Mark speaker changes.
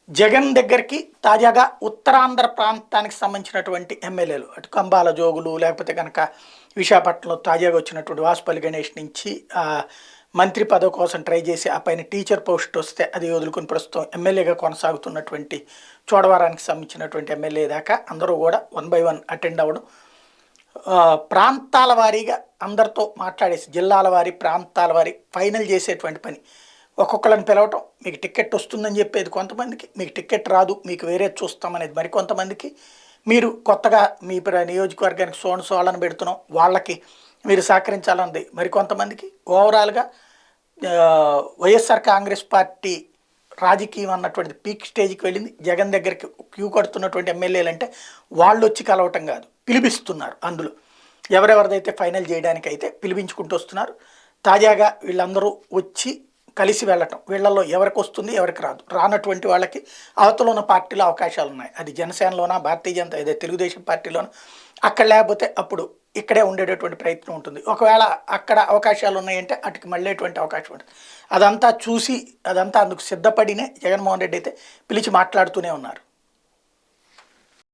Speaker 1: జగన్ దగ్గరికి తాజాగా ఉత్తరాంధ్ర ప్రాంతానికి సంబంధించినటువంటి ఎమ్మెల్యేలు అటు కంబాల జోగులు లేకపోతే కనుక విశాఖపట్నంలో తాజాగా వచ్చినటువంటి వాసుపల్లి గణేష్ నుంచి ఆ, మంత్రి పదవి కోసం ట్రై చేసి ఆ పైన టీచర్ పోస్ట్ వస్తే అది వదులుకుని ప్రస్తుతం ఎమ్మెల్యేగా కొనసాగుతున్నటువంటి చోడవరానికి సంబంధించినటువంటి ఎమ్మెల్యే దాకా అందరూ కూడా వన్ బై వన్ అటెండ్ అవ్వడం ఆ, ప్రాంతాల వారీగా అందరితో మాట్లాడేసి జిల్లాల వారి ప్రాంతాల వారి ఫైనల్ చేసేటువంటి పని ఒక్కొక్కళ్ళని పిలవటం మీకు టికెట్ వస్తుందని చెప్పేది కొంతమందికి మీకు టికెట్ రాదు మీకు వేరే చూస్తామనేది మరికొంతమందికి మీరు కొత్తగా మీ నియోజకవర్గానికి సోళ్ళని పెడుతున్నాం వాళ్ళకి మీరు సహకరించాలన్నది మరికొంతమందికి ఓవరాల్గా ఆ, వైఎస్ఆర్ కాంగ్రెస్ పార్టీ రాజకీయం అన్నటువంటిది పీక్ స్టేజ్కి వెళ్ళింది జగన్ దగ్గరికి క్యూ కడుతున్నటువంటి ఎమ్మెల్యేలు అంటే వాళ్ళు వచ్చి కలవటం కాదు పిలిపిస్తున్నారు అందులో ఎవరెవరిదైతే ఫైనల్ చేయడానికి అయితే పిలిపించుకుంటూ వస్తున్నారు తాజాగా వీళ్ళందరూ వచ్చి కలిసి వెళ్ళటం వీళ్ళల్లో ఎవరికి వస్తుంది ఎవరికి రాదు రానటువంటి వాళ్ళకి అవతల ఉన్న పార్టీలో అవకాశాలు ఉన్నాయి అది జనసేనలోనా భారతీయ జనతా ఇదే తెలుగుదేశం పార్టీలోనా అక్కడ లేకపోతే అప్పుడు ఇక్కడే ఉండేటటువంటి ప్రయత్నం ఉంటుంది ఒకవేళ అక్కడ అవకాశాలు ఉన్నాయంటే అటుకి మళ్ళేటువంటి అవకాశం ఉంటుంది అదంతా చూసి అదంతా అందుకు సిద్ధపడినే జగన్మోహన్ రెడ్డి అయితే పిలిచి మాట్లాడుతూనే ఉన్నారు